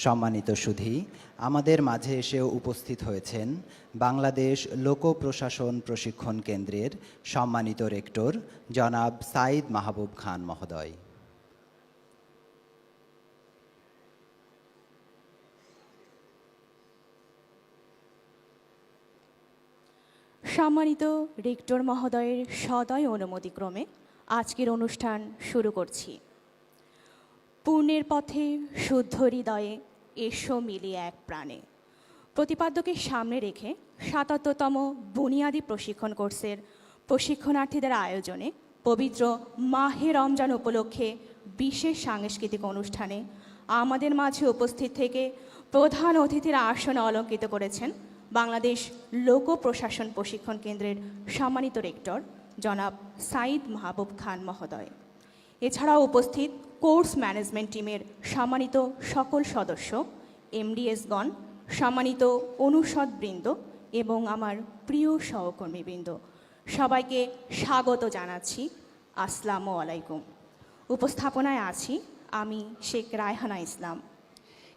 সম্মানিত সুধী, আমাদের মাঝে এসেও উপস্থিত হয়েছেন বাংলাদেশ লোক প্রশাসন প্রশিক্ষণ কেন্দ্রের সম্মানিত রেক্টর জনাব সাঈদ মাহবুব খান মহোদয়। সম্মানিত রেক্টর মহোদয়ের সদয় অনুমতিক্রমে আজকের অনুষ্ঠান শুরু করছি। পূর্ণের পথে শুদ্ধ হৃদয়ে এসো মিলিয়ে এক প্রাণে প্রতিপাদ্যকে সামনে রেখে ৭৭তম বুনিয়াদী প্রশিক্ষণ কোর্সের প্রশিক্ষণার্থীদের আয়োজনে পবিত্র মাহে রমজান উপলক্ষে বিশেষ সাংস্কৃতিক অনুষ্ঠানে আমাদের মাঝে উপস্থিত থেকে প্রধান অতিথির আসন অলঙ্কৃত করেছেন বাংলাদেশ লোক প্রশাসন প্রশিক্ষণ কেন্দ্রের সম্মানিত রেক্টর জনাব সাঈদ মাহবুব খান মহোদয়। এছাড়াও উপস্থিত কোর্স ম্যানেজমেন্ট টিমের সম্মানিত সকল সদস্য, এমডিএসগণ, সম্মানিত অনুষদবৃন্দ এবং আমার প্রিয় সহকর্মীবৃন্দ, সবাইকে স্বাগত জানাচ্ছি। আসসালামু আলাইকুম। উপস্থাপনায় আছি আমি শেখ রায়হানা ইসলাম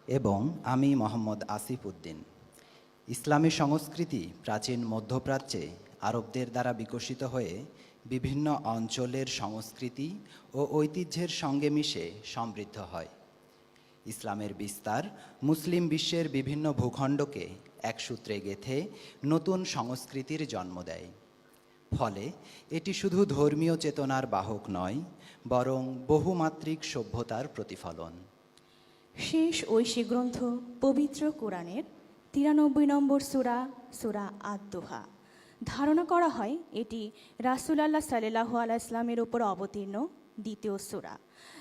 এবং আমি মোহাম্মদ আসিফ উদ্দিন। ইসলামী সংস্কৃতি প্রাচীন মধ্যপ্রাচ্যে আরবদের দ্বারা বিকশিত হয়ে বিভিন্ন অঞ্চলের সংস্কৃতি ও ঐতিহ্যের সঙ্গে মিশে সমৃদ্ধ হয়। ইসলামের বিস্তার মুসলিম বিশ্বের বিভিন্ন ভূখণ্ডকে এক সূত্রে গেঁথে নতুন সংস্কৃতির জন্ম দেয়। ফলে এটি শুধু ধর্মীয় চেতনার বাহক নয়, বরং বহুমাত্রিক সভ্যতার প্রতিফলন। শেষ ঐশী গ্রন্থ পবিত্র কোরআনের ৯৩ নম্বর সূরা, সূরা আদ-দুহা। ধারণা করা হয় এটি রাসূলুল্লাহ সাল্লাল্লাহু আলাইহি ওয়াসাল্লামের উপর অবতীর্ণ দ্বিতীয় সূরা,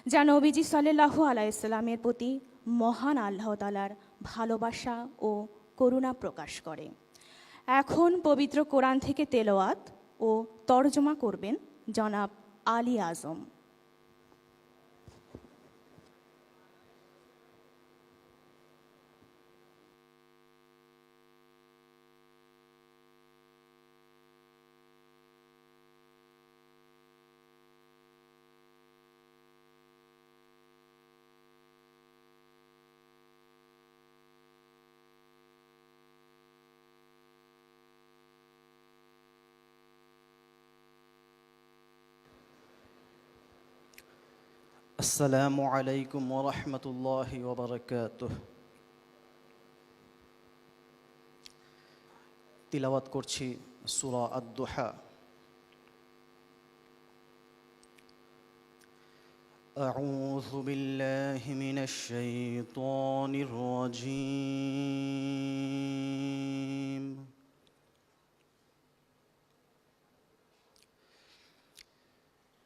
যা নবীজি সাল্লাল্লাহু আলাইহি ওয়াসাল্লামের প্রতি মহান আল্লাহ তাআলার ভালোবাসা ও করুণা প্রকাশ করে। এখন পবিত্র কোরআন থেকে তেলাওয়াত ও তরজমা করবেন জনাব আলী আজম। আসসালামু আলাইকুম ওয়া রাহমাতুল্লাহি ওয়া বারাকাতুহু। তিলাওয়াত করছি সূরা আদ-দুহা। আউযু বিল্লাহি মিনাশ শাইতানির রাজীম।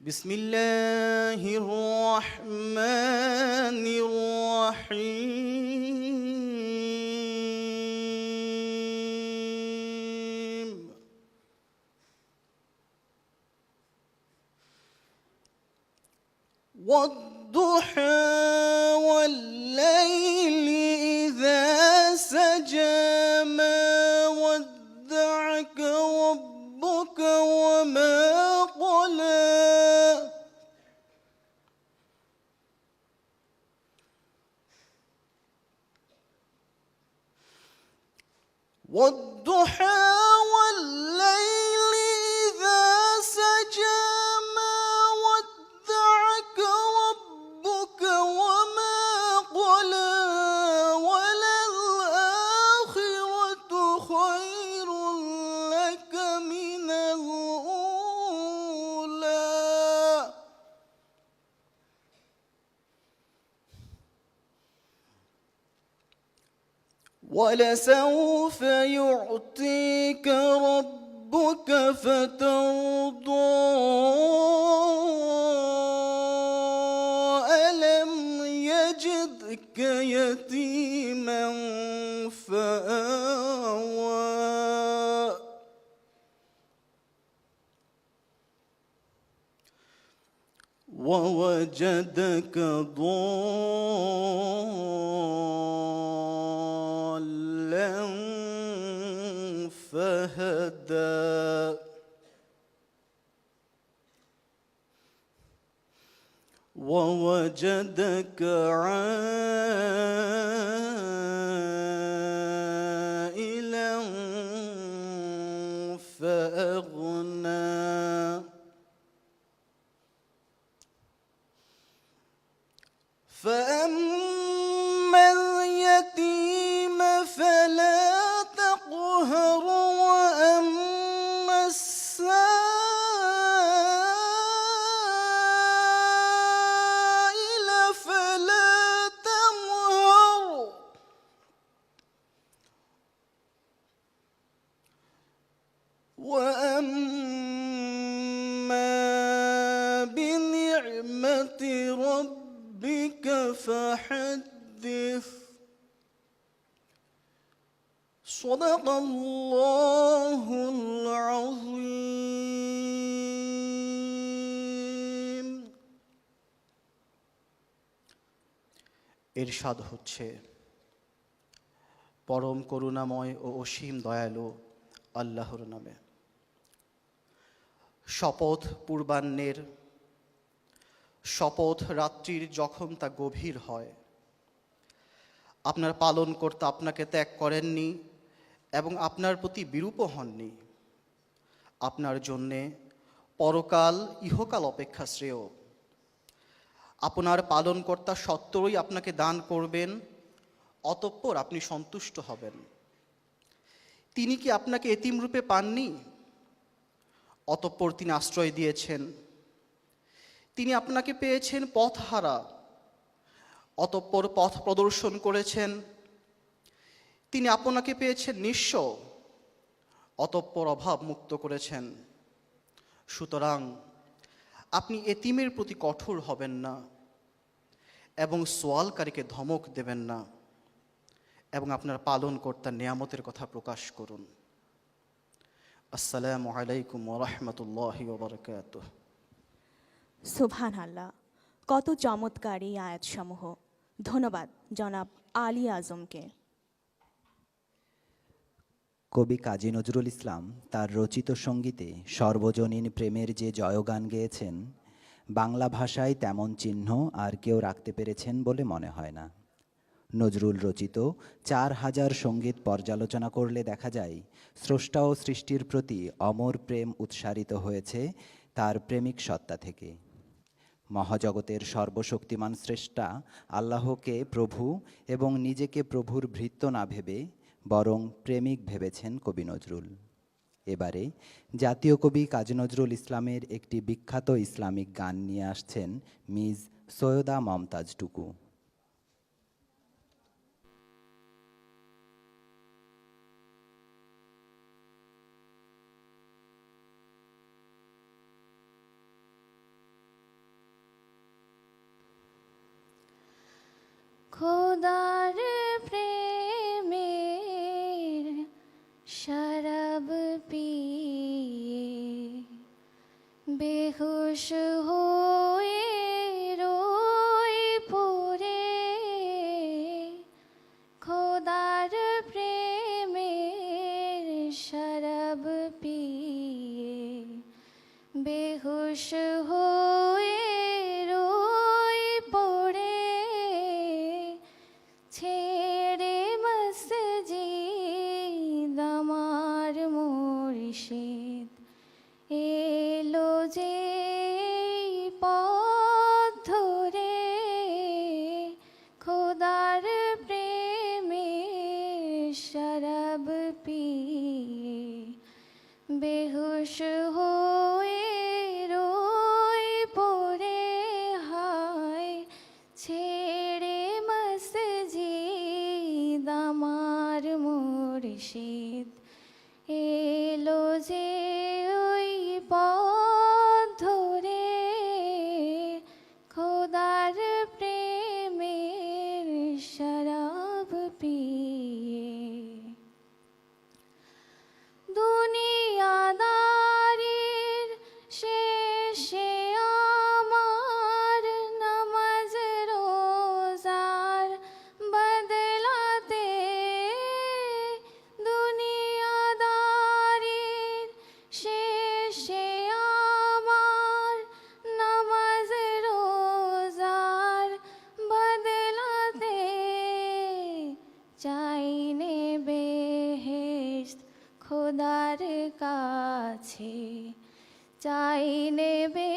بسم الله الرحمن الرحيم. والضحى والليل إذا سجى ما ودعك ربك وما قلى. والضحى والليل إذا سجى ما ودعك ربك وما قلى. وللآخرة خير لك من الأولى. ولسوف يعطيك ربك فترضى. ألم يجدك يتيما فآوى. ووجدك ضالا فهدى. ووجدك عائلا فأغنى فأما اليتيم فلا تقهر وأما السائل فلا تنهر وأما بنعمة ربك فحدث صدق الله العظيم ইরশাদ হচ্ছে পরম করুণাময় ও অসীম দয়ালু আল্লাহর নামে। শপথ পূর্বাহ্নের, শপথ রাত্রির যখন তা গভীর হয়। আপনার পালনকর্তা আপনাকে ত্যাগ করেননি এবং আপনার প্রতি বিরূপ হননি। আপনার জন্যে পরকাল ইহকাল অপেক্ষা শ্রেয়। আপনার পালনকর্তা সত্তরই আপনাকে দান করবেন, অতঃপর আপনি সন্তুষ্ট হবেন। তিনি কি আপনাকে এতিমরূপে পাননি? অতঃপর তিনি আশ্রয় দিয়েছেন। তিনি আপনাকে পেয়েছেন পথহারা, অতঃপর পথ প্রদর্শন করেছেন। তিনি আপনাকে পেয়েছেন নিঃস্ব, অতঃপর অভাব মুক্ত করেছেন। সুতরাং আপনি এতিমের প্রতি কঠোর হবেন না এবং সোয়ালকারীকে ধমক দেবেন না, এবং আপনার পালনকর্তার নিয়ামতের কথা প্রকাশ করুন। আসসালামু আলাইকুম ওয়া রাহমাতুল্লাহি ওয়া বারাকাতুহু। সুবহানাল্লাহ, কত চমৎকার এই আয়াতসমূহ। ধন্যবাদ জনাব আলী আজমকে। কবি কাজী নজরুল ইসলাম তার রচিত সঙ্গীতে সর্বজনীন প্রেমের যে জয়গান গেয়েছেন, বাংলা ভাষায় তেমন চিহ্ন আর কেউ রাখতে পেরেছেন বলে মনে হয় না। নজরুল রচিত 4000 সঙ্গীত পর্যালোচনা করলে দেখা যায় স্রষ্টা ও সৃষ্টির প্রতি অমর প্রেম উৎসারিত হয়েছে তার প্রেমিক সত্তা থেকে। মহাজগতের সর্বশক্তিমান স্রষ্টা আল্লাহকে প্রভু এবং নিজেকে প্রভুর ভৃত্য না ভেবে বরং প্রেমিক ভেবেছেন কবি নজরুল। এবারে জাতীয় কবি কাজী নজরুল ইসলামের একটি বিখ্যাত ইসলামিক গান নিয়ে আসছেন মিস সৈয়দা মমতাজ টুকু। খোদার প্রেমের শরাব পিয়ে বেহুশ হয়ে রোই পড়ে। খোদার প্রেমের শরাব পিয়ে বেহুশ হয়ে রোই পড়ে। ছেড়ে মসজিদ আমার মুর্শিদ এলো যে পথ ধরে। খোদার প্রেমে শরাব পিয়ে বেহুশ হয়ে রোই পড়ে। হায় ছেড়ে মসজিদ আমার মুর্শিদ এলো যে ওই পথ ধরে। খোদার প্রেমের শরাব পিয়ে দুনিয়াদারির শেষে আমার নামাজ রোজার বদলাতে। খোদার কাছে চাই নেবে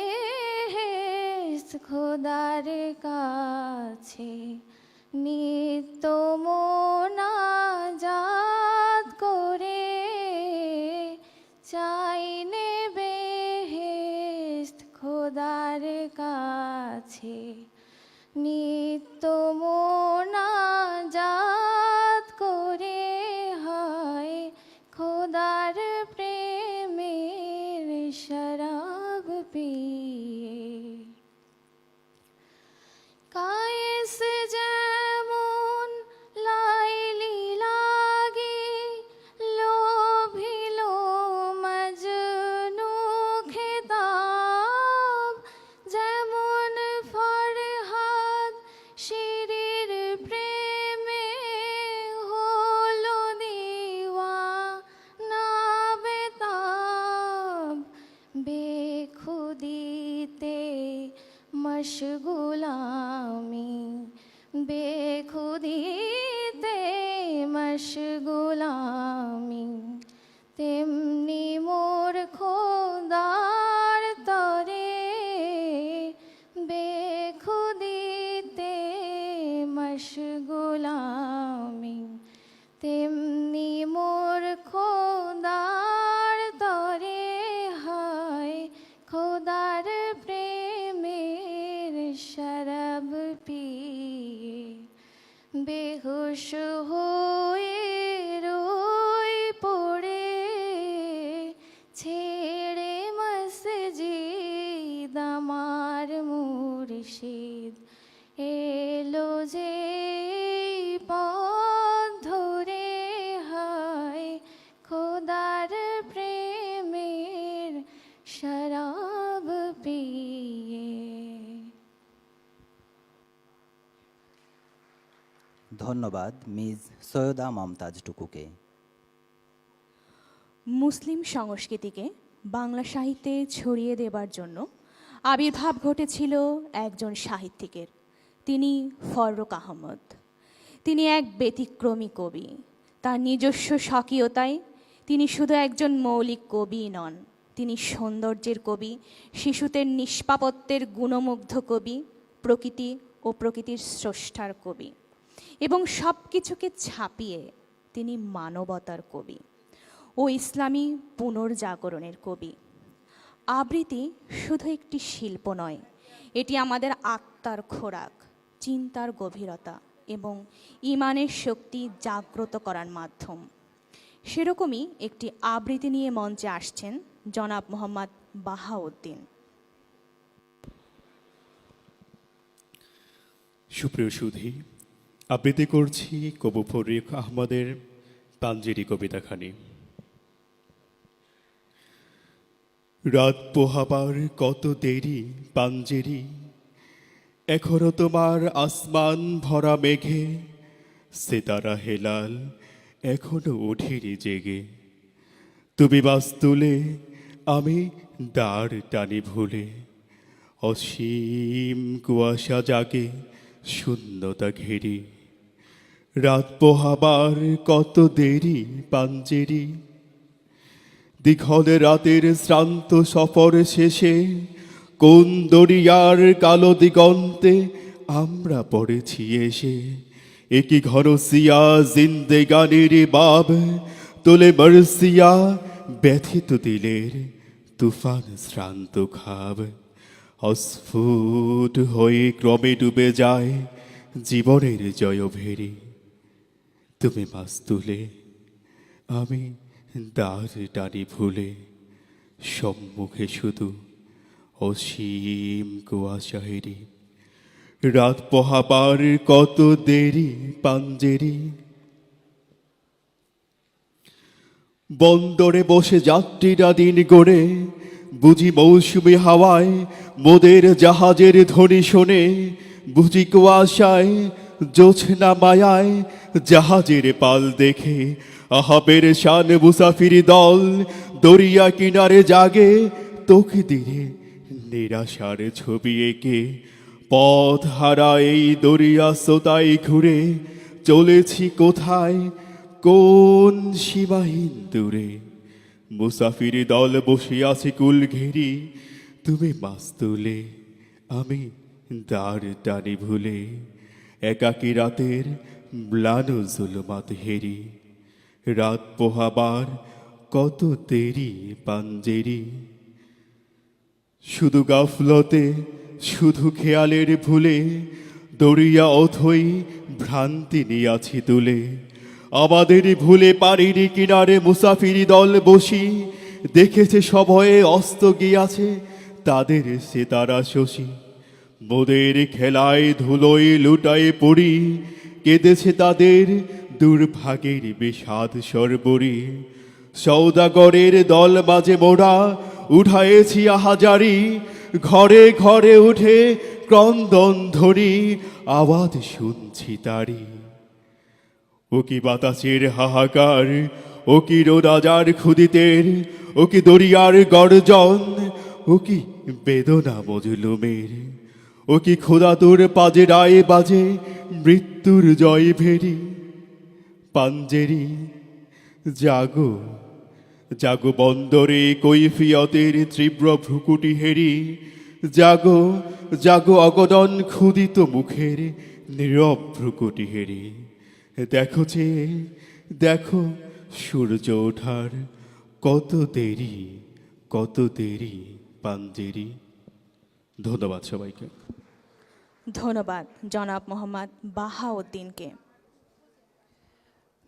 খোদার কাছে নিত্য মোনাজাত করে চাই নেবে খোদার কাছে নিত্য মোনাজাত করে হয় খোদার প্রেমের শরাব পিয়ে কায়েস যেমন লাইলি লাগে লোভিল মজনু খেতাব যেমন ফরহাদ শিরির প্রেমে হলো দিওয়ানা বেতাব বেখুদিতে মশগুলামি বেখুদিতে মশগুলামি তেমনি মোর খোদার তরে বেখুদিতে মশগুলামি তেমনি মোর খোদার তরে হয় খোদার প্রেমের শরাব পিয়ে বেহুশ হয়ে রই পড়ে ছেড়ে মসজিদ আমার মুর্শিদ এলো যে পথ ধরে হয় খোদার প্রেমের শরাব পিয়ে। ধন্যবাদ মিস সৈয়দা মমতাজ টুকুকে। মুসলিম সংস্কৃতিকে বাংলা সাহিত্যে ছড়িয়ে দেবার জন্য আবির্ভাব ঘটেছিল একজন সাহিত্যিকের, তিনি ফররুখ আহমদ। তিনি এক ব্যতিক্রমী কবি। তার নিজস্ব স্বকীয়তায় তিনি শুধু একজন মৌলিক কবি নন, তিনি সৌন্দর্যের কবি, শিশুদের নিষ্পাপত্বের গুণমুগ্ধ কবি, প্রকৃতি ও প্রকৃতির স্রষ্টার কবি এবং সব কিছুকে ছাপিয়ে তিনি মানবতার কবি ও ইসলামী পুনর্জাগরণের কবি। আবৃত্তি শুধু একটি শিল্প নয়, এটি আমাদের আত্মার খোরাক, চিন্তার গভীরতা এবং ইমানের শক্তি জাগ্রত করার মাধ্যম। সেরকমই একটি আবৃত্তি নিয়ে মঞ্চে আসছেন জনাব মোহাম্মদ বাহাউদ্দিন। সুপ্রিয় সুধী, আবৃত্তি করছি কবি ফররুখ আহমদের পাঞ্জেরি কবিতাখানি। রাত পোহাবার কত দেরি পাঞ্জেরি, এখনো তোমার আসমান ভরা মেঘে, সিতারা হেলাল এখনো ওঠেনি জেগে। তুমি বাস তুলে আমি দাঁড় টানি ভুলে, অসীম কুয়াশা জাগে শূন্যতা ঘেরি। রাত পোহাবার কত দেরি পাঞ্জেরি, দীঘল রাতের শ্রান্ত সফর শেষে কোন দরিয়ার কালো দিগন্তে আমরা পড়েছি এসে। একই ঘনসিয়া জিন্দেগানির বাব তোলে বরসিয়া ব্যথিত দিলের তুফান শ্রান্ত খাব। অস্ফুট হয়ে ক্রমে ডুবে যায় জীবনের জয়ভেরি। তুমি মাছ তুলে আমি দাঁড় টানি ভুলে, সম্মুখে শুধু অসীম কুয়াশাহেরি। রাত পোহাবার কত দেরি পাঞ্জেরি, বন্দরে বসে যাত্রীরা দিন গড়ে, বুঝি মৌসুমি হাওয়ায় মোদের জাহাজের ধ্বনি শোনে। বুঝি কুয়াশায় জোছনা মায়ায় জাহাজের পাল দেখে, আহাবের শান মুসাফির দল দরিয়া কিনারে জাগে। তোকে দিনে নিরাশার ছবি এঁকে পথ হারা এই দরিয়া সোতাই ঘুরে চলেছি কোথায় কোন সীমাহীন দূরে। মুসাফির দল বসে আছে কুল ঘেরি, তুমি মাছ তুলে আমি দাঁড় টানি ভুলে, একাকী রাতের ম্লান জুলমাত হেরি, রাত পোহাবার কত দেরি পাঞ্জেরি, শুধু গাফলতে শুধু খেয়ালের ভুলে, দরিয়া অথই ভ্রান্তি নিয়াছি তুলে, আমাদের ভুলে পারির কিনারে মুসাফিরি দল বসি, দেখেছে সভয়ে অস্ত গিয়াছে তাদের সে তারা শশী, মোদের খেলায় ধুলোয় লুটায় পড়ি, কেঁদেছে তাদের দুর্ভাগের বিষাদ সর্বরি, সৌদাগরের দল বাজে মোরা উঠায়েছি আহাজারি, ঘরে ঘরে উঠে ক্রন্দন ধরি, আওয়াজ শুনছি তারি। ও কি বাতাসের হাহাকার, ও কি রাজার খুদিতের, ও কি দরিয়ার গর্জন, ও কি বেদনা মজলুমের, ও কি খোদাতুর পাজে রায় বাজে মৃত্যুর জয় ভেরি, পাঞ্জেরি জাগো জাগো বন্দরে কৈফিয়তের তীব্র ভ্রুকুটি হেরি, জাগো জাগো অগদন ক্ষুদিত মুখের নীরব ভ্রুকুটি হেরি, দেখো যে দেখো সূর্য ওঠার কত দেরি পাঞ্জেরি। ধন্যবাদ সবাইকে। ধন্যবাদ জনাব মোহাম্মদ বাহাউদ্দিনকে।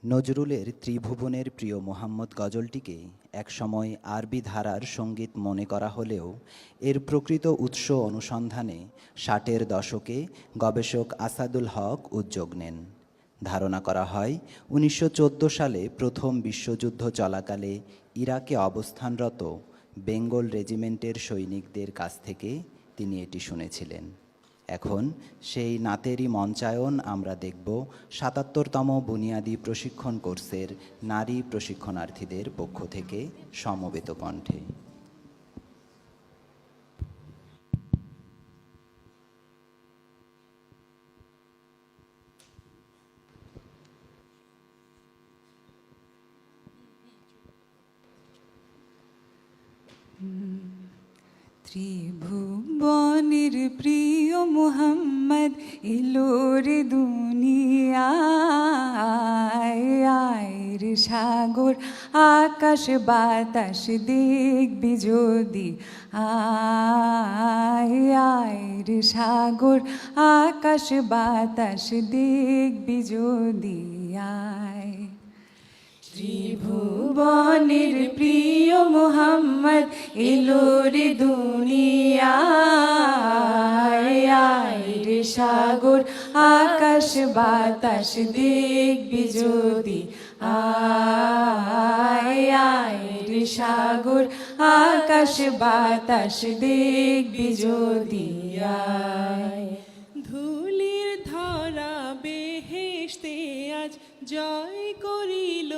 নজরুলের ত্রিভুবনের প্রিয় মোহাম্মদ গজলটিকে একসময় আরবি ধারার সঙ্গীত মনে করা হলেও এর প্রকৃত উৎস অনুসন্ধানে 60-এর দশকে গবেষক আসাদুল হক উদ্যোগ নেন। ধারণা করা হয় 1914 সালে প্রথম বিশ্বযুদ্ধ চলাকালে ইরাকে অবস্থানরত বেঙ্গল রেজিমেন্টের সৈনিকদের কাছ থেকে তিনি এটি শুনেছিলেন। এখন সেই নাতেরই মঞ্চায়ন আমরা দেখব 77তম বুনিয়াদী প্রশিক্ষণ কোর্সের নারী প্রশিক্ষণার্থীদের পক্ষ থেকে সমবেত কণ্ঠে। ত্রিভুবনের প্রিয় মুহাম্মদ এলোর দুনিয়ায়, আয়ের সাগর আকাশ বাতাস দেখবি যদি, আয়ের সাগর আকাশ বাতাস দেখবি যদি আয়। ত্রিভুবনের প্রিয় মুহাম্মদ এলোর দুনিয়ায়, আয়ের সাগর আকাশ বাতাস দেখবি যদি, আয়ের সাগর আকাশ বাতাস দেখবি যদি আয়। ধুলির ধরা বেহেশতে আজ জয় করিল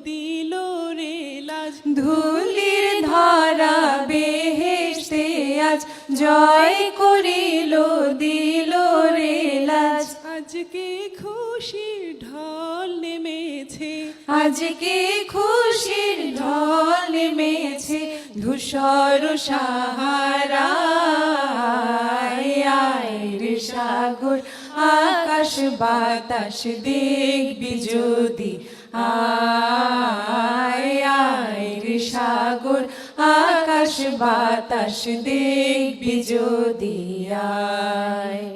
দিল রে লাজ, ধুলির ধরা বেহেশতে আজ জয় করিল দিল রে লাজ। আজকে খুশির ঢল নেমেছে, আজকে খুশির ঢল নেমেছে ধূসর সাহারায়, আয়ের সাগর আকাশ বাতাস দেখবি যদি, আয়ের সাগর আকাশ বাতাস দেখবি যদি আয়।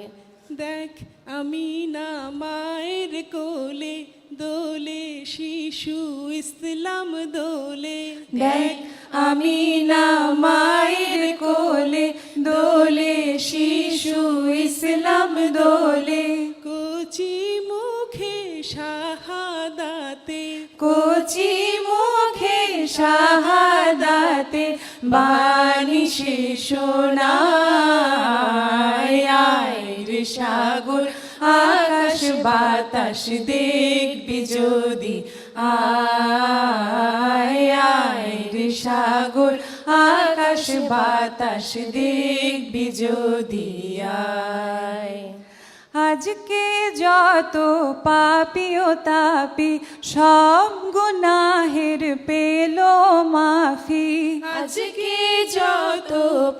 দেখ আমি না মায়ের কোলে দোলে শিশু ইসলাম দোলে, দেখ আমি না মায়ের কোলে দোলে শিশু ইসলাম দোলে, কচি মুখে শাহাদাতে, কচি মুখে শাহাদাতে বাণী সে শোনায়, আয়ের সাগর আকাশ বাতাস দেখবি যদি, আয়ের সাগর আকাশ বাতাস দেখবি যদি আয়। আজকে যত পাপী ও তাপী সব গুনাহের পেল মাফি, আজকে যত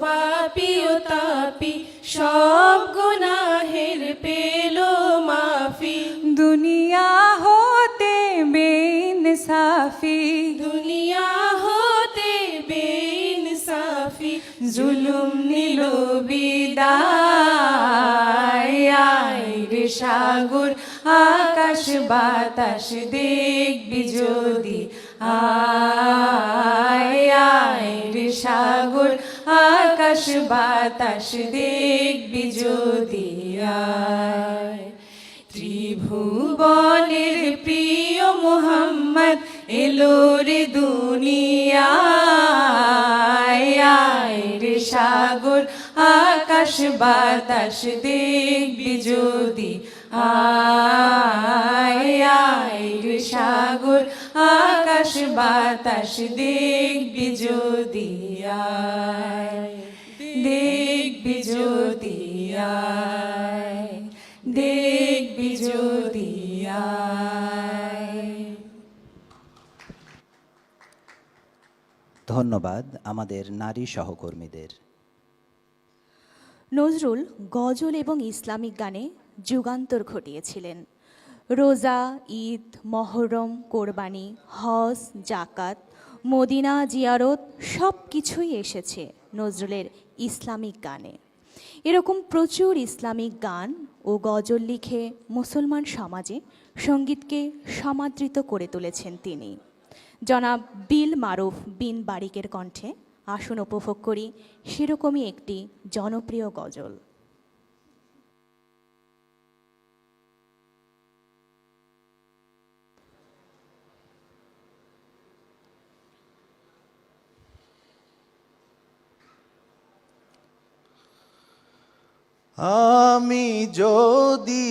পাপী ও তাপি সব গুনাহের পেল মাফি, দুনিয়া হতে বেইনসাফি, দুনিয়া হতে বেইনসাফি, জুলুম নিল বিদায়। আয় রে সাগর আকাশ বাতাস দেখবি যদি, আয় আয় রে সাগর আকাশ বাতাস দেখবি যদি, আয়। ত্রিভুবনের প্রিয় মোহাম্মদ এলো রে দুনিয়ায়, আয় রে সাগর আকাশ বাতাস দেখবি যদি, আয় আয় রে সাগর আকাশ বাতাস দেখবি যদি, আয় দেখবি যদি, আয় দেখবি যদি, আয়। ধন্যবাদ আমাদের নারী সহকর্মীদের। নজরুল গজল এবং ইসলামিক গানে যুগান্তর ঘটিয়েছিলেন। রোজা, ঈদ, মহরম, কোরবানি, হজ, জাকাত, মদিনা জিয়ারত সব কিছুই এসেছে নজরুলের ইসলামিক গানে। এরকম প্রচুর ইসলামিক গান ও গজল লিখে মুসলমান সমাজে সঙ্গীতকে সমাদৃত করে তুলেছেন তিনি। জনাব বিল মারুফ বিন বারিকের কণ্ঠে আসুন উপভোগ করি সেরকমই একটি জনপ্রিয় গজল। আমি যদি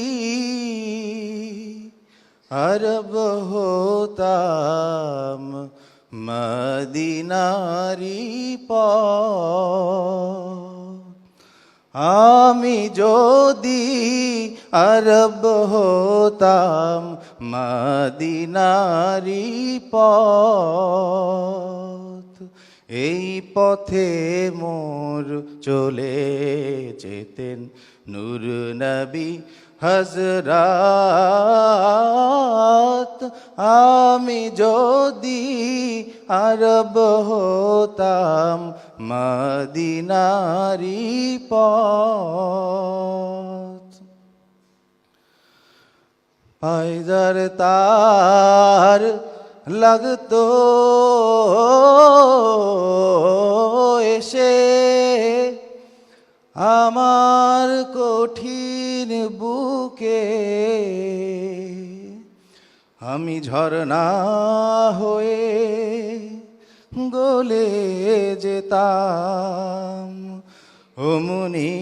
আরব হতাম মদিনারি পথ, আমি যদি আরব হতাম মদিনারি পথ, এই পথে মোর চলে যেতেন নূর নবী হযরত, আমি যদি আরব হতাম মদিনারি পথ। পায়দার তার লাগতো এসে আমার কঠিন বুকে, আমি ঝরনা হয়ে গলে যেতাম অমনি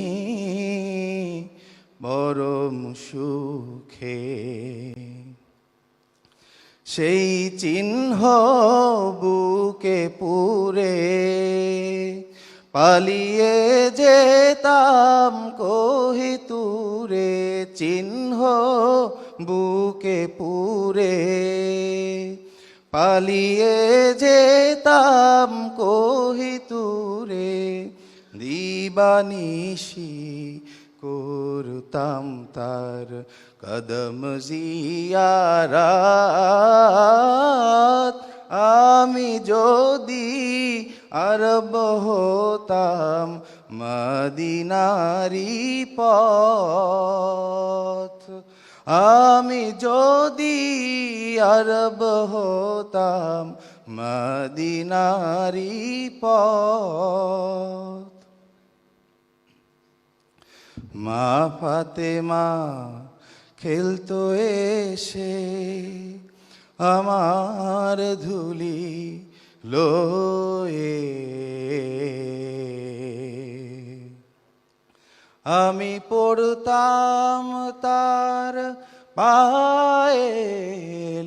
পরম সুখে। সেই চিহ্ন বুকে পুরে পালিয়ে যেতাম কোহিতুরে, চিহ্ন বুকে পুরে পালিয়ে যেতাম কোহিতুরে, দিবানিশি করতাম তার কদম জিয়ারাত, আমি যদি আরব হতাম মদিনারি পথ, আমি যদি আরব হতাম মদিনারি পথ। মা ফাতেমা খেলতো এসে আমার ধুলি লয়ে, আমি পড়তাম তার পায়ে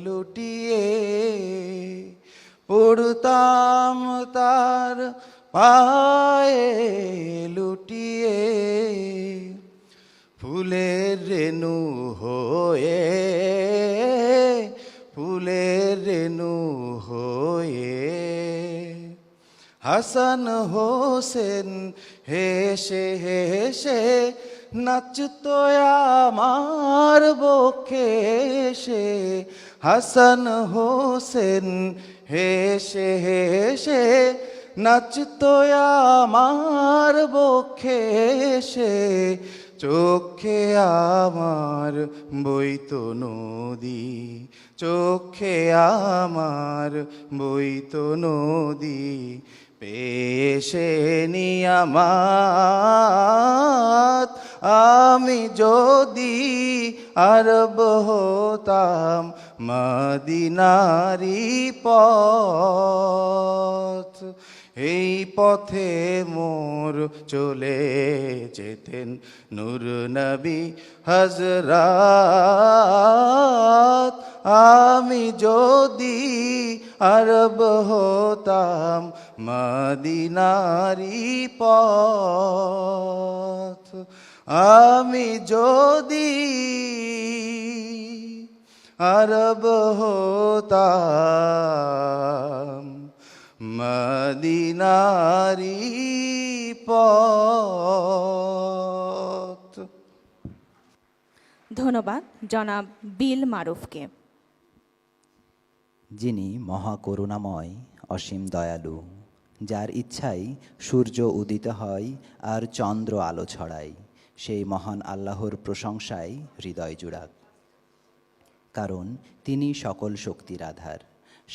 লুটিয়ে, পড়তাম তার পায়ে লুটিয়ে, ফুলের রেণু হয়ে, ফুলের রেণু হয়ে হাসান হোসেন হেসে হেসে নাচতো আমার বক্ষে এসে। হাসান হোসেন হেসে হেসে নাচতো আমার বক্ষে এসে। চোখে আমার বইতো নদী, চোখে আমার বইতো নদী, পেশে নিয়ামাত আমি যদি আরব হতাম মদিনারি পথ। এই পথে মোর চলে যেতেন নূর নবী হযরত, আমি যদি আরব হতাম মদিনারি পথ। আমি যদি আরব হতাম মদিনারি পথ। ধন্যবাদ জনাব বিল মারুফকে। যিনি মহাকরুণাময়, অসীম দয়ালু, যার ইচ্ছাই সূর্য উদিত হয় আর চন্দ্র আলো ছড়ায়, সেই মহান আল্লাহর প্রশংসায় হৃদয় জুড়াক। কারণ তিনি সকল শক্তির আধার,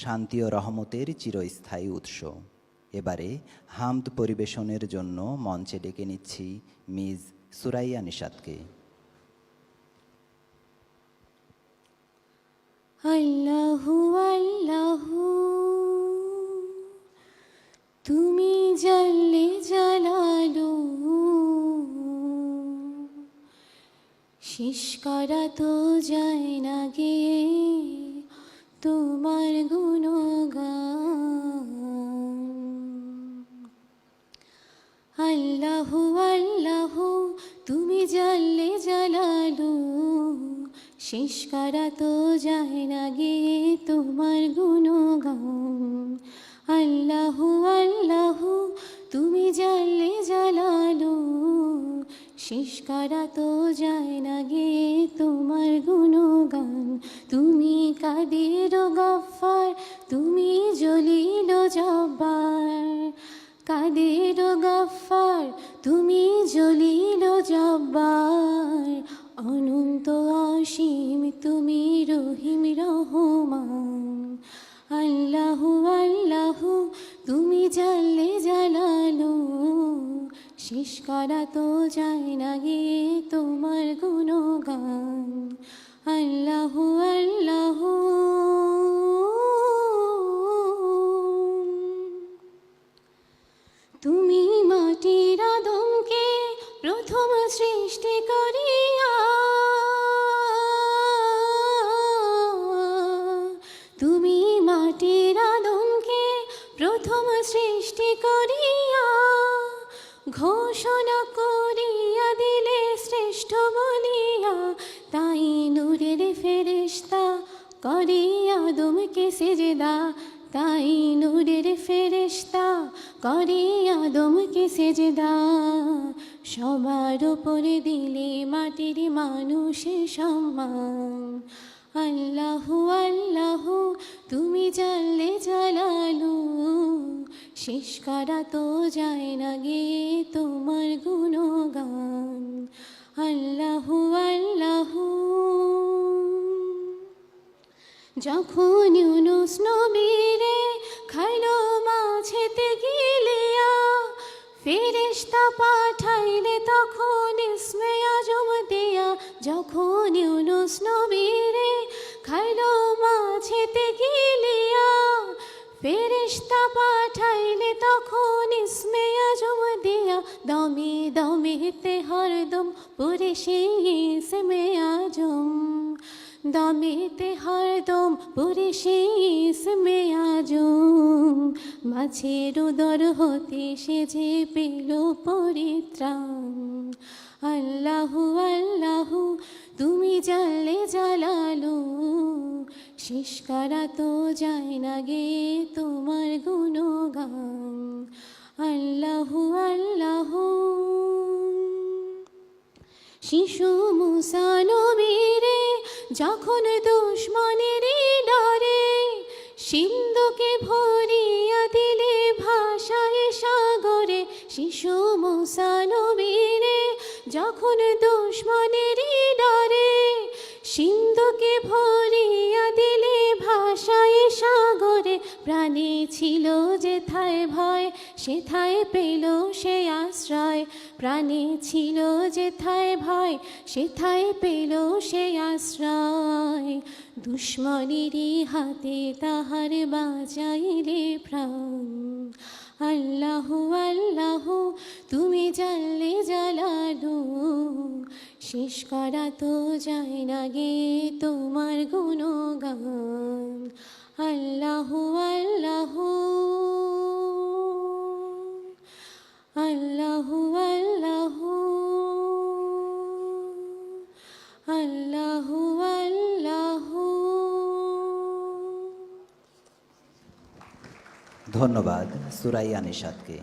শান্তি ও রহমতের চিরস্থায়ী উৎস। এবারে হামদ পরিবেশনের জন্য মঞ্চে ডেকে নিচ্ছি মিস সুরাইয়া নিশাতকে। আল্লাহু আল্লাহু তুমি জাল্লে জালালু, শেষ করা তো যায় না গে তোমার গুণগান। আল্লাহু আল্লাহু তুমি জাল্লে জালালু, শেষ করা তো যায় না গে তোমার গুণগান। আল্লাহু আল্লাহু তুমি জাল্লে জালালু, শেষ করা তো যায় না গে তোমার গুণগান। তুমি কাদের গফফার, তুমি জলিল জব্বার, কাদের গফফার তুমি জলিল জব্বার। অনন্ত অসীম তুমি রহিম রহমান। আল্লাহু আল্লাহু তুমি জাল্লে জালালু, শেষ করা তো যায় না গে তোমার গুণগান। আল্লাহু আল্লাহু তুমি মাটির আদমকে প্রথম সৃষ্টি করিয়া, তুমি মাটির আদমকে প্রথম সৃষ্টি করিয়া, ঘোষণা করিয়া দিলে শ্রেষ্ঠ বলিয়া। তাই নূরের ফেরেশতা করিয়া আদমকে সেজদা, তাই নূরের ফেরেশতা করিয়া আদমকে সেজদা। সবার উপরে দিলে মাটির মানুষের সম্মান। আল্লাহু আল্লাহু তুমি জাল্লে জালালু, শেষ করা তো যায় না গে তোমার গুণগান। আল্লাহু আল্লাহু যখন ইউনুস নবীরে খাইলো মাছেতে গিলিয়া, ফেরেশতা পাঠাইলে তখন ইসমে আজম দিয়া। যখন ইউনুস নবীরে খাইলো মাছেতে গিলিয়া, ফেরেশতা পাঠাইলে তখন ইসমে আজম দিয়া। দমে দমেতে হরদম পড়ে সেই ইসমে আজম, দমেতে হরদম পড়ে সেই ইসমে আজম। মাছের উদর হতে সে যে পেল পরিত্রাণ। আল্লাহু আল্লাহু তুমি জানলে জালালু, শেষ করা তো যায় না গে তোমার গুণগান। আল্লাহু আল্লাহু শিশু মুসা নবীরে যখন দুশ্মনের ডরে সিন্ধুকে ভরিয়া দিলে ভাষায় সাগরে। শিশু মুসা নবীরে যখন দুশ্মনের ডরে সিন্ধুকে ভরিয়া দিলে ভাষায় সাগরে। প্রাণে ছিল যেথায় ভয় সেথায় পেল সে আশ্রয়। প্রাণে ছিল যেথায় ভয় সেথায় পেল সে আশ্রয়। দুশ্মনেরই হাতে তাহার বাঁচাইলে প্রাণ। আল্লাহু আল্লাহু তুমি জানলে জালালু, শেষ করা তো যায় না গে তোমার গুণগান। আল্লাহু আল্লাহু আল্লাহু আল্লাহু আল্লাহু আল্লাহু। ধন্যবাদ সুরাইয়া নিশাদকে।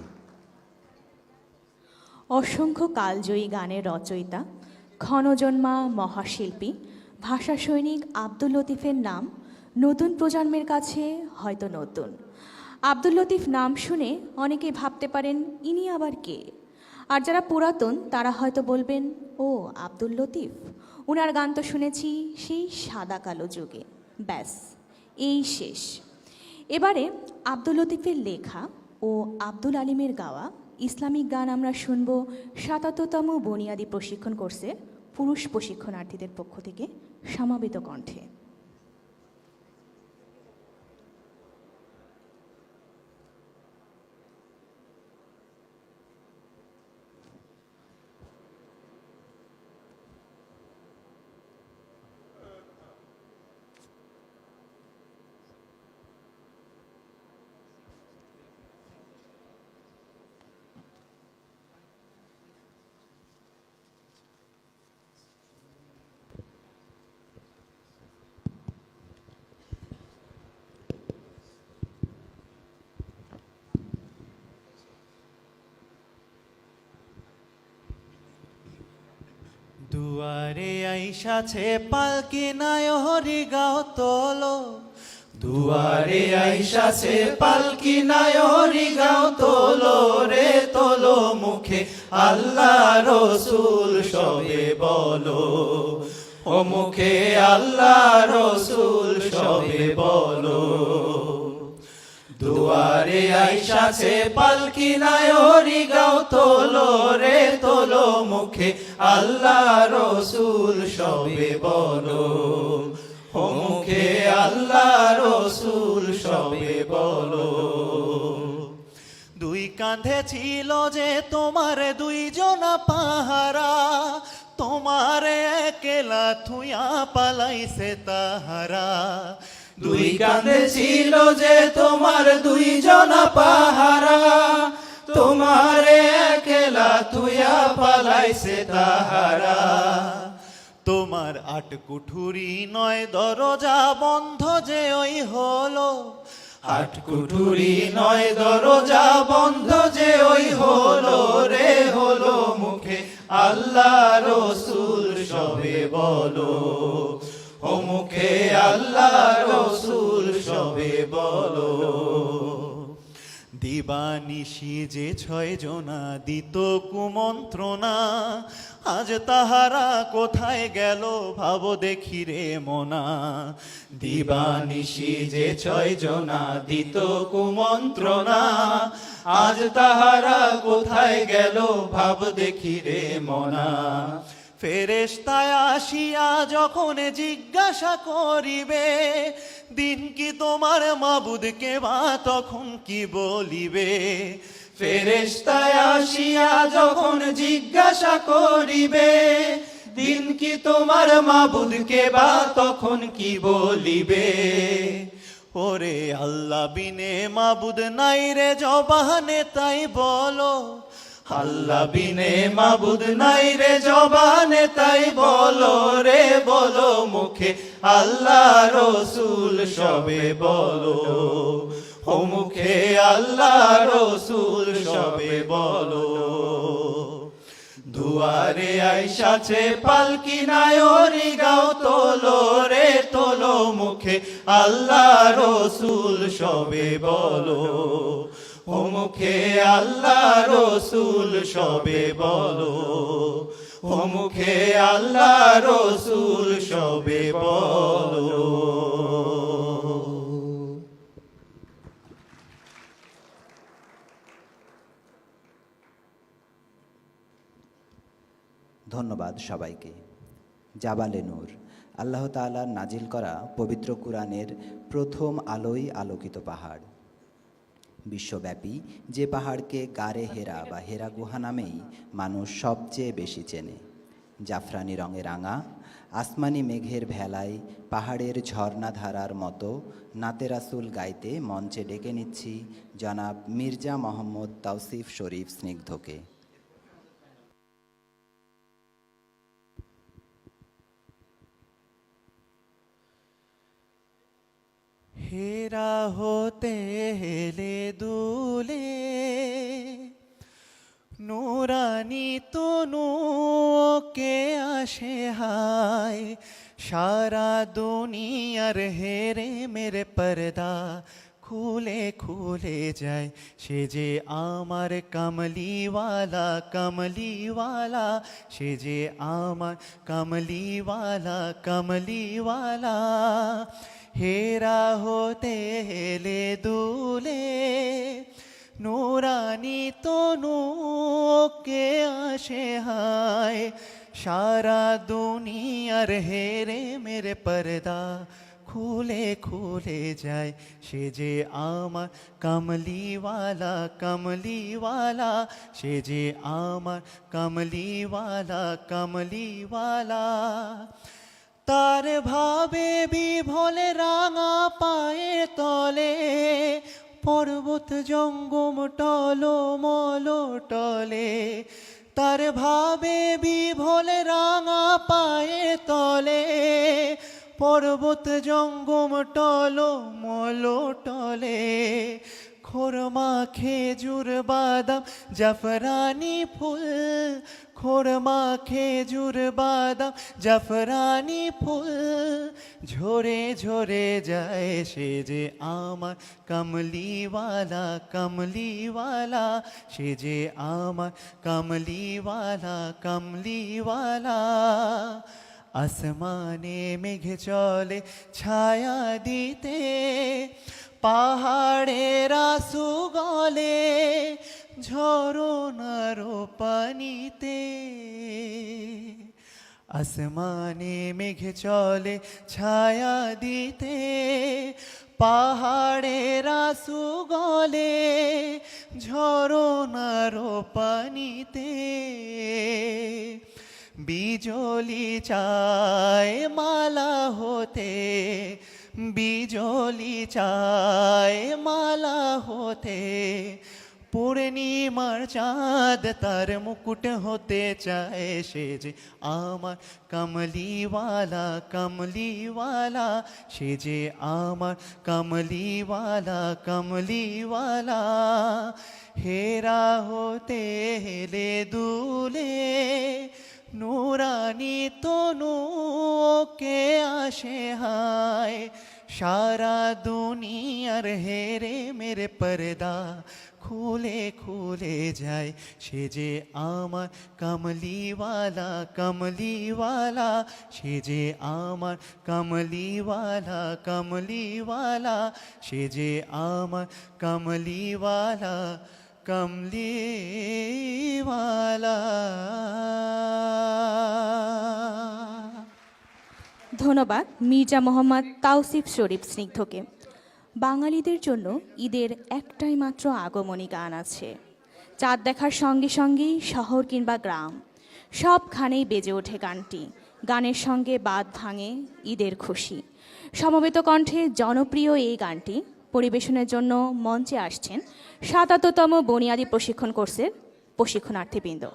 অসংখ্য কালজয়ী গানের রচয়িতা ক্ষণজন্মা মহাশিল্পী ভাষা সৈনিক আব্দুল লতিফের নাম নতুন প্রজন্মের কাছে হয়তো নতুন। আব্দুল লতিফ নাম শুনে অনেকেই ভাবতে পারেন ইনি আবার কে, আর যারা পুরাতন তারা হয়তো বলবেন ও আব্দুল লতিফ, ওনার গান তো শুনেছি সেই সাদা কালো যুগে, ব্যাস এই শেষ। এবারে আব্দুল লতিফের লেখা ও আব্দুল আলিমের গাওয়া ইসলামিক গান আমরা শুনব ৭৭তম বুনিয়াদী প্রশিক্ষণ কোর্সের পুরুষ প্রশিক্ষণার্থীদের পক্ষ থেকে সমাবেত কণ্ঠে। দুয়ারে আইসাছে পালকি নায় হরি গাও তোলো। দুয়ারে আইসাছে পালকি নায় হরি গাও তোলো রে তোলো, মুখে আল্লাহ রসুল সবে বলো। ও মুখে আল্লাহ রসুল সবে বলো। দুয়ারে আইসাছে পালকি নায় হরি গাও তোলো রে তোলো, মুখে আল্লাহ রসুল সবে বলো। ও মুখে আল্লাহ রসুল সবে বলো। দুই কাঁধে ছিল যে তোমার দুইজনা পাহারা, তোমার একলা থুয়া পালাইছে তাহারা। দুই কাঁধে ছিল যে তোমার দুইজনা পাহারা, তোমার একলা থুয়া পালাইছে তাহারা। তোমার আট কুঠুরি নয় দরজা বন্ধ যে ওই হলো। আট কুঠুরি নয় দরজা বন্ধ যে ওই হলো রে হলো, মুখে আল্লাহ রসুল সবে বলো। ও মুখে আল্লাহ রসুল সবে বলো। দিবানিশি যে 6 জনা দিত কুমন্ত্রণা, আজ তাহারা কোথায় গেল ভাব দেখি রে মনা। দিবানিশি যে 6 জনা দিত কুমন্ত্রণা, আজ তাহারা কোথায় গেল ভাব দেখি রে মনা। ফেরেশতায় আসিয়া যখন জিজ্ঞাসা করিবে, দিন কি তোমার মাবুদকে বা তখন কি বলিবে। ফেরেশতায় আসিয়া যখন জিজ্ঞাসা করিবে, দিন কি তোমার মাবুদকে বা তখন কি বলিবে। ও পরে আল্লাহ বিনে মাবুদ নাই রে জবানে তাই বলো, আল্লাহ বিনে মাবুদ নাই রে জবানে তাই বলো রে বলো, মুখে আল্লাহ রসুল সবে বলো, ও মুখে আল্লাহ রসুল সবে বলো। দুয়ারে আইসাছে পালকি নায়রি গাও তোলো রে তোলো, মুখে আল্লাহ রসুল সবে বলো, ও মুখে আল্লাহ রসুল সবে বলো, ও মুখে আল্লাহ রসুল সবে বলো। ধন্যবাদ সবাইকে। জাবালে নূর, আল্লাহ তাআলার নাজিল করা পবিত্র কুরআনের প্রথম আলোয় আলোকিত পাহাড়। বিশ্বব্যাপী যে পাহাড়কে গারে হেরা বা হেরা গুহা নামেই মানুষ সবচেয়ে বেশি চেনে। জাফরানি রঙে রাঙা, আসমানি মেঘের ভেলায় পাহাড়ের ঝর্ণাধারার মতো নাতে রাসূল গাইতে মঞ্চে ডেকে নিচ্ছি জনাব মির্জা মোহাম্মদ তাওসিফ শরীফ স্নিগ্ধকে। হেরা হতে হেলে দুলে নুরানি তনুকে আসে হায়, সারা দুনিয়ার হেরে মেরে পর্দা খুলে খুলে যায়, সে যে আমার কমলিওয়ালা কমলিওয়ালা, সে যে আমার কমলিওয়ালা কমলিওয়ালা। হেরা হতে হেলে দুলে নুরানি তনুকে আসে হায়, সারা দুনিয়ার হেরে মেরে পর্দা খুলে খুলে যায়, সে যে আমার কমলিওয়ালা কমলিওয়ালা, সে যে আমার কমলিওয়ালা কমলিওয়ালা। তার ভাবে বিভলে রাঙা পায়ে তলে, পর্বত জঙ্গম টলো মলো টলে, তার ভাবে বিভলে রাঙা পায়ে তলে, পর্বত জঙ্গম টলো মলো টলে। খোরমা খেজুর বাদাম জাফরানি ফুল, খোরমা খেজুর বাদাম জাফরানি ফুল, ঝরে ঝরে যায়, সে যে আমার কমলিওয়ালা কমলিওয়ালা, সে যে আমার কমলিওয়ালা কমলিওয়ালা। আসমানে মেঘ চলে ছায়া দিতে, পাহাড়েরা সুগলে ঝরনার পানিতে। আসমানে মেঘ চলে ছায়া দিতে, পাহাড়েরা সুগলে ঝরনার পানিতে। বিজলি চায় মালা হতে, বিজলি চায় মালা হতে, পূর্ণিমার চাঁদ তার মুকুট হতে চায়, সে যে আমার কমলিওয়ালা কমলিওয়ালা, সে যে আমার কমলিওয়ালা কমলিওয়ালা। হেরা হতে হেলে দুলে নুরানি তনুকে আসে হায়, সারা দুনিয়ার হেরে মেরে পর্দা খুলে খুলে যায়, সে যে আমার কমলিওয়ালা কমলিওয়ালা, সে যে আমার কমলিওয়ালা কমলিওয়ালা, সে যে আমার কমলিওয়ালা কমলিওয়ালা। ধন্যবাদ মির্জা মোহাম্মদ তাওসিফ শরীফ স্নিগ্ধকে। বাঙালিদের জন্য ঈদের একটাই মাত্র আগমনী গান আছে। চাঁদ দেখার সঙ্গে সঙ্গেই শহর কিংবা গ্রাম সবখানেই বেজে ওঠে গানটি। গানের সঙ্গে বাদ ভাঙে ঈদের খুশি। সমবেত কণ্ঠে জনপ্রিয় এই গানটি পরিবেশনের জন্য মঞ্চে আসছেন ৭৭তম বুনিয়াদী প্রশিক্ষণ কোর্সের প্রশিক্ষণার্থীবৃন্দ।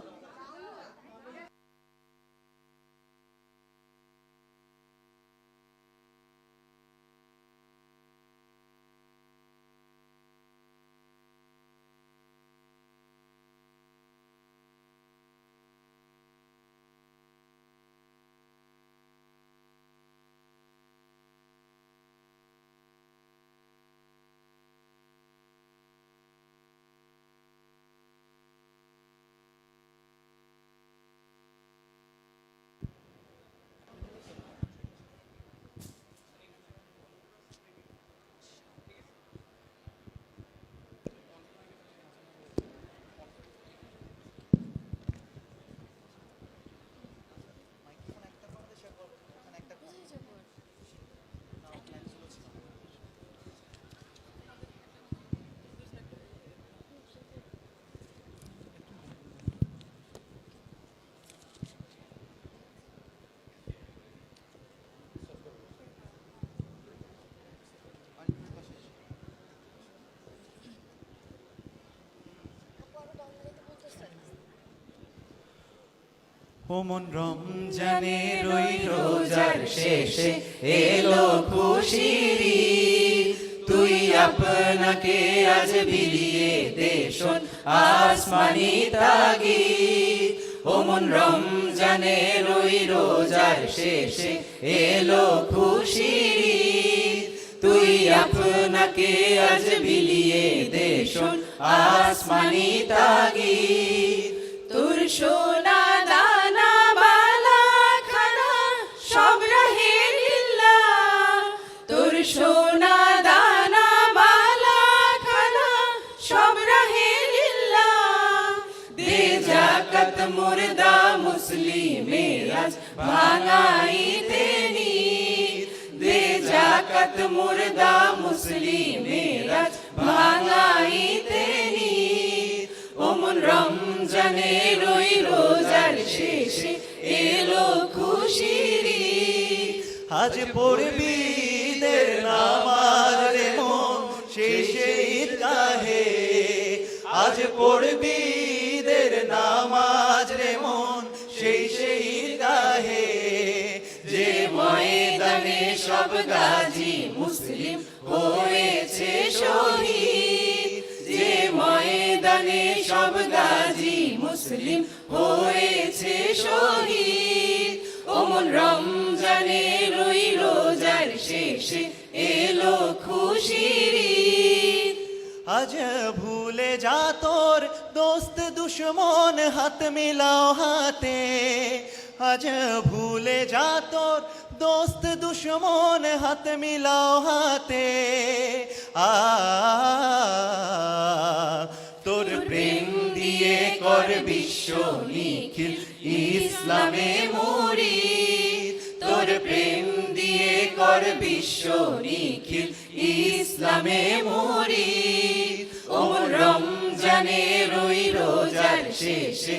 ও মন রমজানের ওই রোজার শেষে এলো খুশির ঈদ, তুই আপনাকে আজ বিলিয়ে দে শোন আসমানি তাগিদ। ও মন রমজানের ওই রোজার শেষে এলো খুশির ঈদ, তুই আপনাকে আজ বিলিয়ে দে শোন আসমানি তাগিদ। তোর সোনা দানা বালা খানা সব রাহে লিল্লাহ, তোর সোনা দানা বালা খানা সব রাহে লিল্লাহ। দে জাকাত মুর্দা মুসলিমের আজ ভাঙাইতে নিদ, দে জাকাত মুর্দা মুসলিমের আজ ভাঙাইতে নিদ। ও মন রমজানের ওই রোজার শেষে এলো খুশির ঈদ, আজ পড়বি ঈদের নামাজ রে মন শেষে ঈদগাহে, আজ পড়বি ঈদের নামাজ রে মন শেষে ঈদগাহে। যে ময়দানে সব গাজী মুসলিম হয়েছে শহীদ, যে ময়দানে সব গাজী মুসলিম হয়েছে শহীদ। ও মন রমজানের ওই রোজার শেষে এলো খুশির ঈদ, আজ ভুলে যা তোর দোস্ত দুশ্মন হাত মিলাও হাতে, আজ ভুলে যা তোর দোস্ত দুশ্মন হাত মিলাও হাতে। তোর প্রেম দিয়ে কর বিশ্ব নিখিল ইসলামে মুরিদ, তোর প্রেম দিয়ে কর বিশ্ব নিখিল ইসলামে মুরিদ। ও রমজানের ওই রোজার শেষে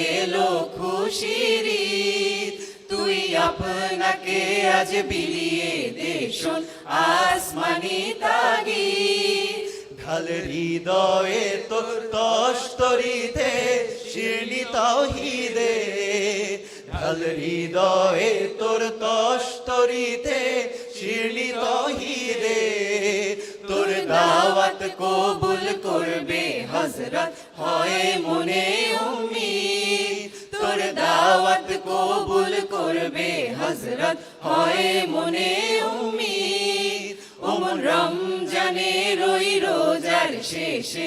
এলো খুশির ঈদ, তুই আপনাকে আজ বিলিয়ে দে শোন আসমানি তাগিদ। ঢাল হৃদয়ে তোর তস্তরিতে শিরনি তাওহীদে, ঢাল হৃদয়ে তোর তস্তরিতে শিরনি তাওহীদে। তোর দাওয়াত কবুল করবে হযরত হয় মনে উম্মিদ, তোর দাওয়াত কবুল করবে হযরত হয় মনে উম্মিদ। ও মন রমজানের ওই রোজার শেষে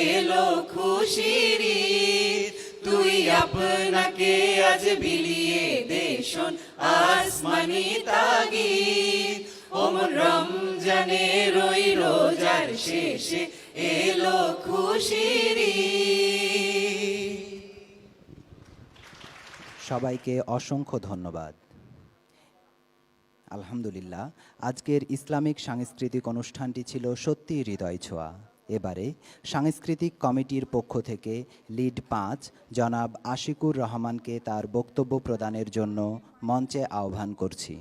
এলো খুশির ঈদ, তুই আপনাকে আজ বিলিয়ে দে শোন আসমানি তাগিদ। ও মন রমজানের ওই রোজার শেষে এলো খুশির ঈদ। সবাইকে অসংখ্য ধন্যবাদ। আলহামদুলিল্লাহ, আজকের ইসলামিক সাংস্কৃতিক অনুষ্ঠানটি ছিল সত্যি হৃদয় ছোঁয়া। এবারে সাংস্কৃতিক কমিটির পক্ষ থেকে লিড 5 জনাব আশিকুর রহমানকে তার বক্তব্য প্রদানের জন্য মঞ্চে আহ্বান করছি।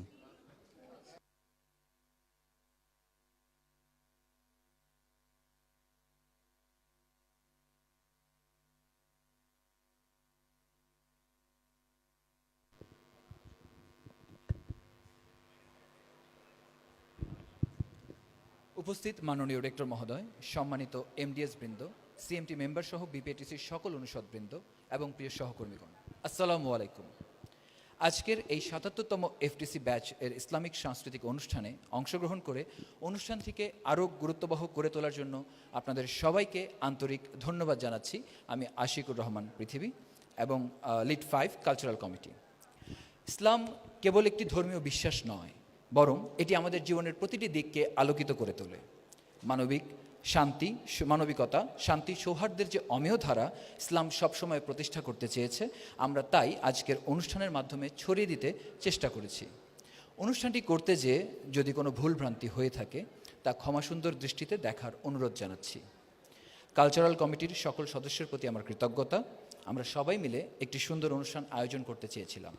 উপস্থিত মাননীয় রেক্টর মহোদয়, সম্মানিত এমডিএস বৃন্দ, সিএমটি মেম্বার সহ বিপিএটিসির সকল অনুষদবৃন্দ এবং প্রিয় সহকর্মীগণ, আসসালামু আলাইকুম। আজকের এই ৭৭তম এফটিসি ব্যাচ এর ইসলামিক সাংস্কৃতিক অনুষ্ঠানে অংশগ্রহণ করে অনুষ্ঠানটিকে আরও গুরুত্ববহ করে তোলার জন্য আপনাদের সবাইকে আন্তরিক ধন্যবাদ জানাচ্ছি। আমি আশিকুর রহমান পৃথিবী এবং লিড 5 কালচারাল কমিটি। ইসলাম কেবল একটি ধর্মীয় বিশ্বাস নয়, বরং এটি আমাদের জীবনের প্রতিটি দিককে আলোকিত করে তোলে। মানবিকতা, শান্তি, সৌহার্দ্যের যে অমেয় ধারা ইসলাম সবসময় প্রতিষ্ঠা করতে চেয়েছে, আমরা তাই আজকের অনুষ্ঠানের মাধ্যমে ছড়িয়ে দিতে চেষ্টা করেছি। অনুষ্ঠানটি করতে যেয়ে যদি কোনো ভুলভ্রান্তি হয়ে থাকে তা ক্ষমাসুন্দর দৃষ্টিতে দেখার অনুরোধ জানাচ্ছি। কালচারাল কমিটির সকল সদস্যের প্রতি আমার কৃতজ্ঞতা। আমরা সবাই মিলে একটি সুন্দর অনুষ্ঠান আয়োজন করতে চেয়েছিলাম।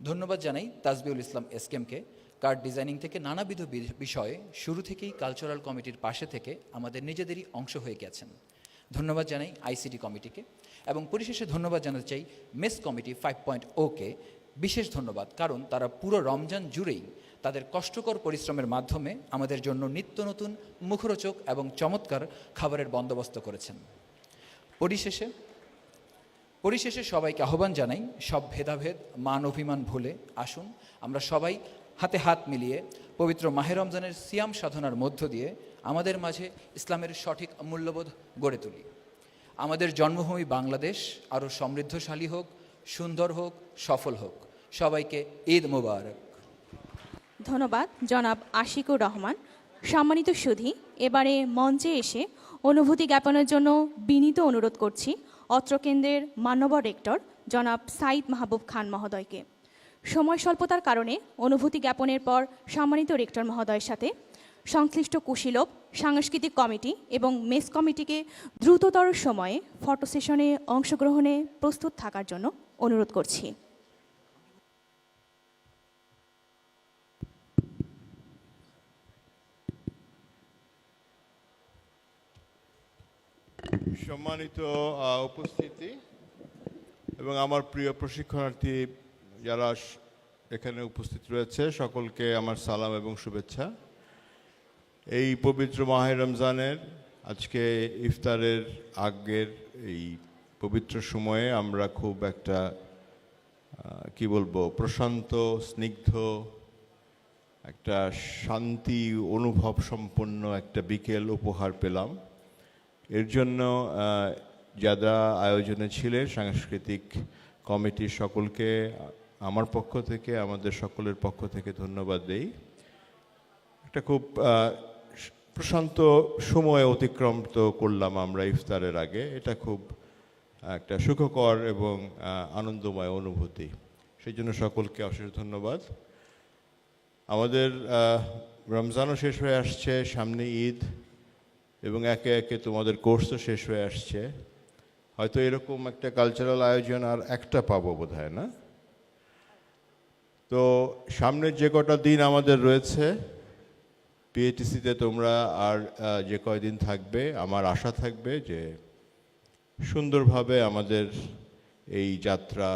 ধন্যবাদ জানাই তাজবিউল ইসলাম এসকেমকে। কার্ড ডিজাইনিং থেকে নানাবিধ বিষয়ে শুরু থেকেই কালচারাল কমিটির পাশে থেকে আমাদের নিজেদেরই অংশ হয়ে গেছেন। ধন্যবাদ জানাই আইসিটি কমিটিকে এবং পরিশেষে ধন্যবাদ জানাতে চাই মেস কমিটি 5.0-কে। বিশেষ ধন্যবাদ, কারণ তারা পুরো রমজান জুড়েই তাদের কষ্টকর পরিশ্রমের মাধ্যমে আমাদের জন্য নিত্য নতুন মুখরোচক এবং চমৎকার খাবারের বন্দোবস্ত করেছেন। পরিশেষে সবাইকে আহ্বান জানাই, সব ভেদাভেদ মান অভিমান ভুলে আসুন আমরা সবাই হাতে হাত মিলিয়ে পবিত্র মাহে রমজানের সিয়াম সাধনার মধ্য দিয়ে আমাদের মাঝে ইসলামের সঠিক মূল্যবোধ গড়ে তুলি। আমাদের জন্মভূমি বাংলাদেশ আরও সমৃদ্ধশালী হোক, সুন্দর হোক, সফল হোক। সবাইকে ঈদ মোবারক। ধন্যবাদ জনাব আশিকুর রহমান। সম্মানিত সুধী, এবারে মঞ্চে এসে অনুভূতি জ্ঞাপনের জন্য বিনীত অনুরোধ করছি অত্র কেন্দ্রের মাননীয় রেক্টর জনাব সাইদ মাহবুব খান মহোদয়কে। সময় স্বল্পতার কারণে অনুভূতি জ্ঞাপনের পর সম্মানিত রেক্টর মহোদয়ের সাথে সংশ্লিষ্ট কুশীলব, সাংস্কৃতিক কমিটি এবং মেস কমিটিকে দ্রুততর সময়ে ফটো সেশনে অংশগ্রহণে প্রস্তুত থাকার জন্য অনুরোধ করছি। সম্মানিত উপস্থিতি এবং আমার প্রিয় প্রশিক্ষণার্থী যারা এখানে উপস্থিত রয়েছে, সকলকে আমার সালাম এবং শুভেচ্ছা। এই পবিত্র মাহে রমজানের আজকে ইফতারের আগের এই পবিত্র সময়ে আমরা খুব একটা কি বলবো, প্রশান্ত, স্নিগ্ধ, একটা শান্তি অনুভব সম্পন্ন একটা বিকেল উপহার পেলাম। এর জন্য যারা আয়োজনে ছিলেন, সাংস্কৃতিক কমিটির সকলকে আমার পক্ষ থেকে, আমাদের সকলের পক্ষ থেকে ধন্যবাদ দেই। একটা খুব প্রশান্ত সময় অতিক্রম তো করলাম আমরা ইফতারের আগে। এটা খুব একটা সুখকর এবং আনন্দময় অনুভূতি। সেই জন্য সকলকে অশেষ ধন্যবাদ। আমাদের রমজানও শেষ হয়ে আসছে, সামনে ঈদ এবং একে একে তোমাদের কোর্সও শেষ হয়ে আসছে। হয়তো এরকম একটা কালচারাল আয়োজন আর একটা পাবো বোধহয়, না? তো সামনের যে কটা দিন আমাদের রয়েছে পিএটিসিতে, তোমরা আর যে কয়দিন থাকবে, আমার আশা থাকবে যে সুন্দরভাবে আমাদের এই যাত্রা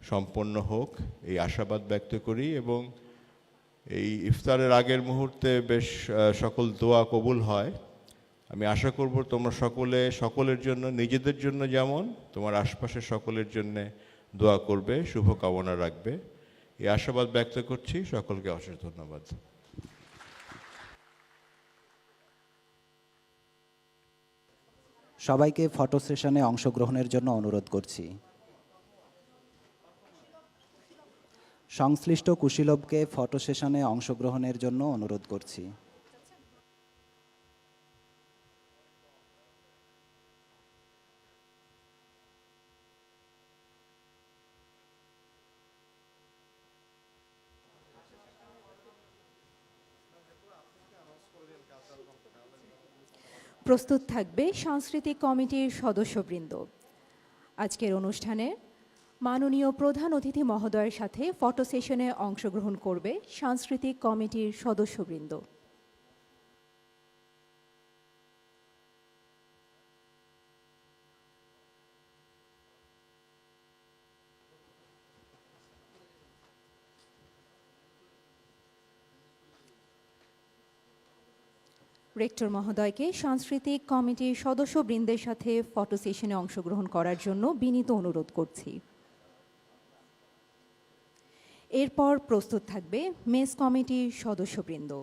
সম্পন্ন হোক, এই আশাবাদ ব্যক্ত করি। এবং এই ইফতারের আগের মুহূর্তে বেশ সকল দোয়া কবুল হয়। আমি আশা করব তোমরা সকলের জন্য, নিজেদের জন্য যেমন তোমার আশপাশের সকলের জন্য দোয়া করবে, শুভকামনা রাখবে। এই আশাবাদ ব্যক্ত করছি। সকলকে অশেষ ধন্যবাদ। সবাইকে ফটো সেশনে অংশগ্রহণের জন্য অনুরোধ করছি। সংশ্লিষ্ট কুশীলবকে ফটো সেশনে অংশগ্রহণের জন্য অনুরোধ করছি। প্রস্তুত থাকবে সাংস্কৃতিক কমিটির সদস্যবৃন্দ। আজকের অনুষ্ঠানে মাননীয় প্রধান অতিথি মহোদয়ের সাথে ফটো সেশনে অংশগ্রহণ করবে সাংস্কৃতিক কমিটির সদস্যবৃন্দ। রেক্টর মহোদয়কে সাংস্কৃতিক কমিটির সদস্যবৃন্দের সাথে ফটো সেশনে অংশগ্রহণ করার জন্য বিনীত অনুরোধ করছি। এরপর প্রস্তুত থাকবে মেস কমিটির সদস্যবৃন্দ।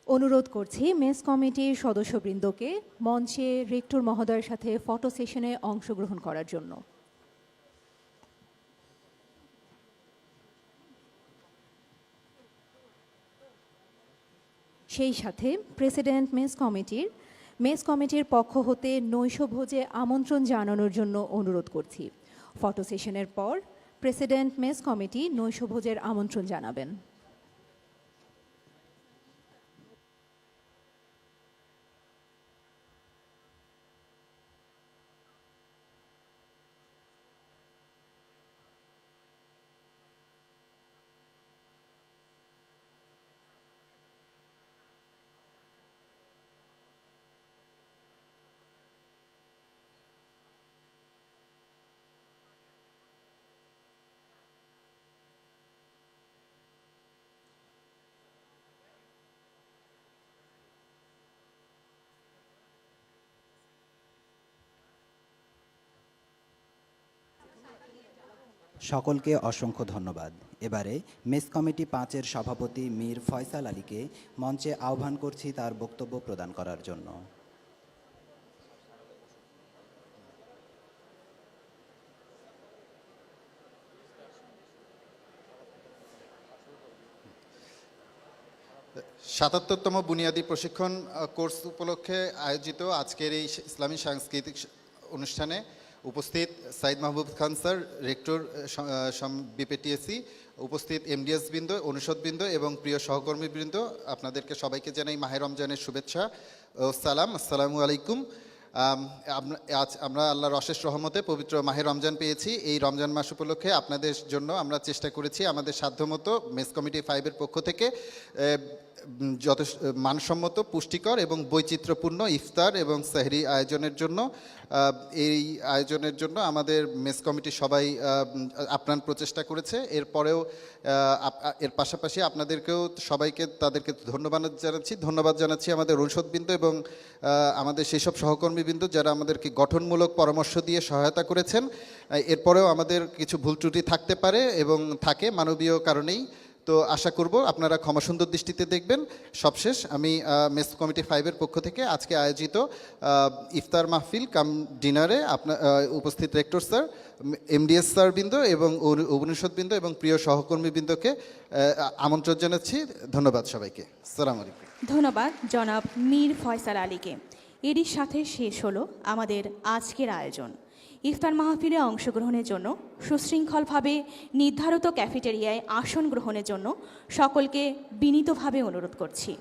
অনুরোধ করছি মেস কমিটির সদস্যবৃন্দকে মঞ্চে রেক্টর মহোদয়ের সাথে ফটো সেশনে অংশগ্রহণ করার জন্য। সেই সাথে প্রেসিডেন্ট মেস কমিটির পক্ষ হতে নৈশভোজে আমন্ত্রণ জানানোর জন্য অনুরোধ করছি। ফটো সেশনের পর প্রেসিডেন্ট মেস কমিটি নৈশভোজের আমন্ত্রণ জানাবেন। সকলকে অসংখ্য ধন্যবাদ। এবারে মেস কমিটি 5-এর সভাপতি মীর ফয়সাল আলীকে মঞ্চে আহ্বান করছি তার বক্তব্য প্রদান করার জন্য। সাতাত্তরতম বুনিয়াদী প্রশিক্ষণ কোর্স উপলক্ষে আয়োজিত আজকের এই ইসলামী সাংস্কৃতিক অনুষ্ঠানে উপস্থিত সাইদ মাহবুব খান স্যার, রেক্টর বিপিটিএসি, উপস্থিত এমডিএস বৃন্দ, অনুষদবৃন্দ এবং প্রিয় সহকর্মীবৃন্দ, আপনাদেরকে সবাইকে জানাই মাহে রমজানের শুভেচ্ছা ও সালাম। আসসালামু আলাইকুম। আজ আমরা আল্লাহর অশেষ রহমতে পবিত্র মাহে রমজান পেয়েছি। এই রমজান মাস উপলক্ষে আপনাদের জন্য আমরা চেষ্টা করেছি আমাদের সাধ্যমতো মেস কমিটি 5-এর পক্ষ থেকে যথেষ্ট মানসম্মত, পুষ্টিকর এবং বৈচিত্র্যপূর্ণ ইফতার এবং সেহরি আয়োজনের জন্য এই আয়োজনের জন্য আমাদের মেস কমিটি সবাই আপ্রাণ প্রচেষ্টা করেছে। এরপরেও এর পাশাপাশি আপনাদেরকেও সবাইকে তাদেরকে ধন্যবাদ জানাচ্ছি আমাদের অনুষদবৃন্দ এবং আমাদের সেই সব সহকর্মীবৃন্দ যারা আমাদেরকে গঠনমূলক পরামর্শ দিয়ে সহায়তা করেছেন। এরপরেও আমাদের কিছু ভুল ত্রুটি থাকতে পারে এবং থাকে মানবীয় কারণেই, তো আশা করব আপনারা ক্ষমাসুন্দর দৃষ্টিতে দেখবেন। সবশেষ আমি মেস কমিটি 5-এর পক্ষ থেকে আজকে আয়োজিত ইফতার মাহফিল কাম ডিনারে উপস্থিত রেক্টর স্যার, এমডিএস স্যারবৃন্দ এবং অনুষদবৃন্দ এবং প্রিয় সহকর্মীবৃন্দকে আমন্ত্রণ জানাচ্ছি। ধন্যবাদ সবাইকে। আসসালামু আলাইকুম। ধন্যবাদ জনাব মীর ফয়সাল আলীকে। এরই সাথে শেষ হলো আমাদের আজকের আয়োজন। ইফতার মাহফিলে অংশগ্রহণের জন্য সুশৃঙ্খলভাবে নির্ধারিত ক্যাফেটেরিয়ায় আসন গ্রহণের জন্য সকলকে বিনীতভাবে অনুরোধ করছি।